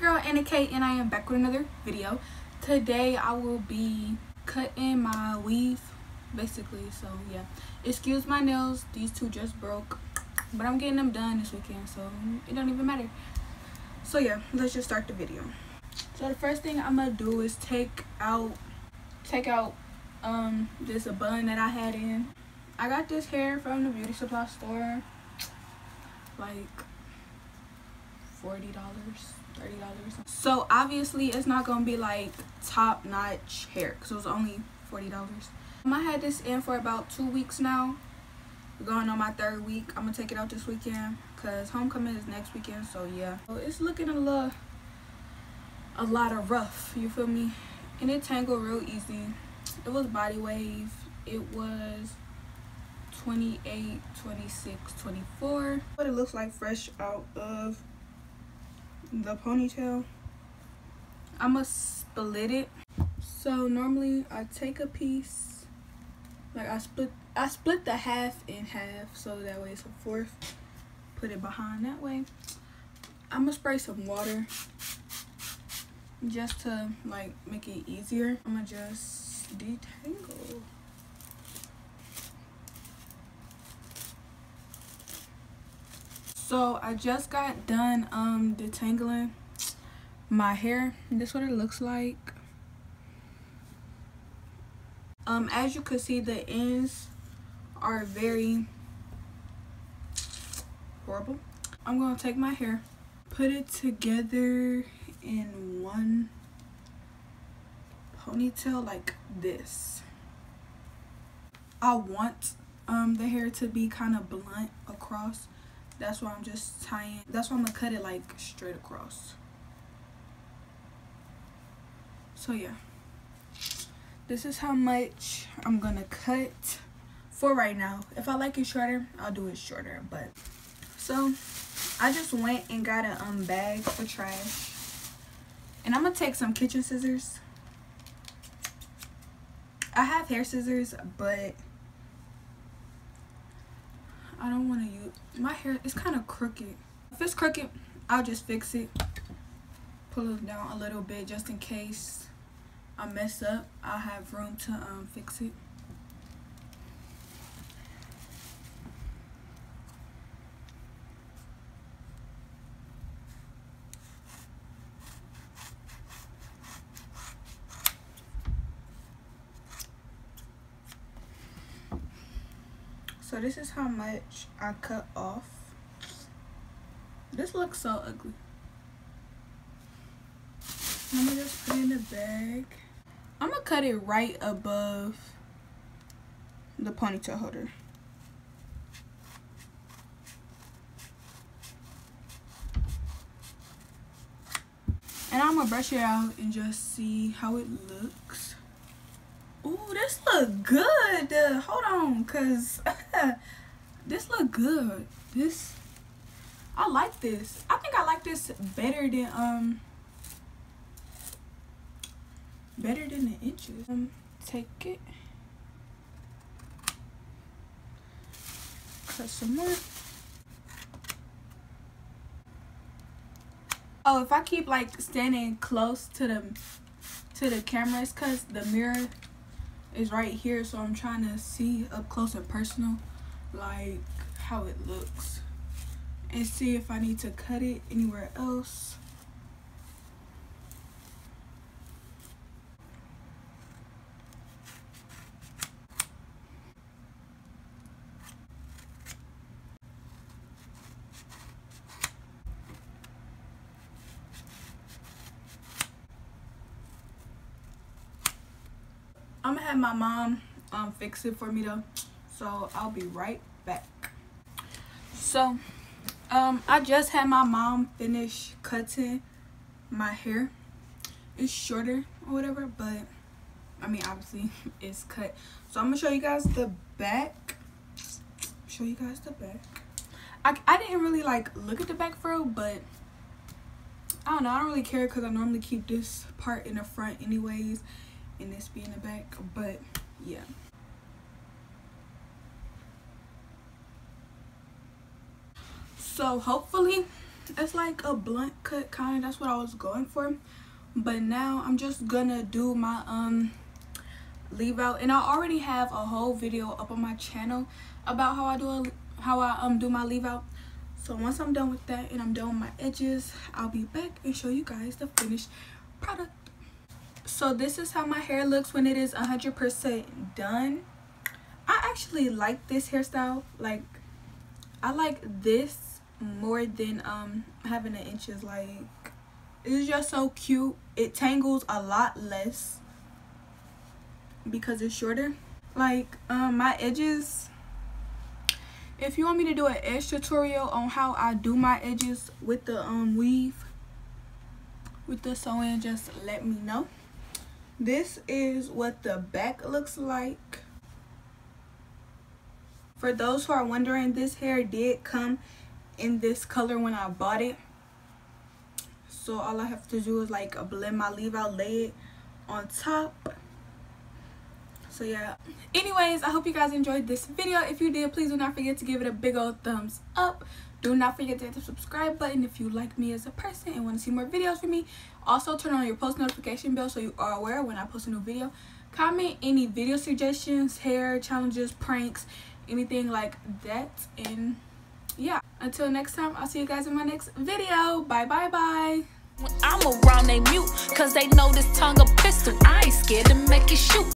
girl Anna Kate, and I am back with another video. Today I will be cutting my weave basically, so yeah, excuse my nails, these two just broke, but I'm getting them done this weekend, so it don't even matter. So yeah, let's just start the video. So the first thing I'm gonna do is take out this bun that I had in. I got this hair from the beauty supply store, like $40, $30. So obviously it's not gonna be like top-notch hair because it was only $40. I had this in for about 2 weeks now. We're going on my 3rd week. I'm gonna take it out this weekend because homecoming is next weekend, so yeah. So it's looking a lot of rough, you feel me? And it tangled real easy. It was body wave. It was 28, 26, 24. What it looks like fresh out of the ponytail. I'ma split it. So normally I take a piece, like I split the half in half, so that way it's a fourth. Put it behind that way. I'ma spray some water just to like make it easier. I'ma just detangle. So I just got done detangling my hair. This is what it looks like. As you can see, the ends are very horrible. I'm gonna take my hair, put it together in one ponytail like this. I want the hair to be kind of blunt across. That's why I'm just tying. That's why I'm gonna cut it like straight across. So yeah, this is how much I'm gonna cut for right now. If I like it shorter, I'll do it shorter. But so I just went and got a bag for trash, and I'm gonna take some kitchen scissors. I have hair scissors, but I don't want to use my hair. It's kind of crooked. If it's crooked, I'll just fix it. Pull it down a little bit just in case I mess up. I'll have room to fix it. So this is how much I cut off. This looks so ugly. I'm gonna just put it in the bag. I'm gonna cut it right above the ponytail holder. And I'm gonna brush it out and just see how it looks. Ooh, this look good. Hold on, cause this look good. I like this. I think I like this better than the inches. Take it, cut some more. Oh, if I keep like standing close to the camera, it's cause the mirror is right here, so I'm trying to see up close and personal like how it looks and see if I need to cut it anywhere else. I'm gonna have my mom fix it for me though, so I'll be right back. So I just had my mom finish cutting my hair. It's shorter or whatever, but I mean obviously it's cut. So I'm gonna show you guys the back. I didn't really like look at the back for real, but I don't know, I don't really care because I normally keep this part in the front anyways and this be in the back. But yeah, so hopefully it's like a blunt cut kind. That's what I was going for, but now I'm just gonna do my leave out, and I already have a whole video up on my channel about how I do my leave out. So once I'm done with that and I'm done with my edges, I'll be back and show you guys the finished product. So this is how my hair looks when it is 100% done. I actually like this hairstyle. Like, I like this more than having the inches. Like, it's just so cute. It tangles a lot less because it's shorter. Like, my edges, if you want me to do an edge tutorial on how I do my edges with the weave, with the sewing, just let me know. This is what the back looks like. For those who are wondering, this hair did come in this color when I bought it. So all I have to do is like blend my leave out, lay it on top. So yeah, anyways, I hope you guys enjoyed this video. If you did, please do not forget to give it a big old thumbs up. Do not forget to hit the subscribe button if you like me as a person and want to see more videos from me. Also, turn on your post notification bell so you are aware when I post a new video. Comment any video suggestions, hair challenges, pranks, anything like that. And yeah, until next time, I'll see you guys in my next video. Bye bye bye. I'm around, they mute, cause they know this tongue a pistol. I ain't scared to make it shoot.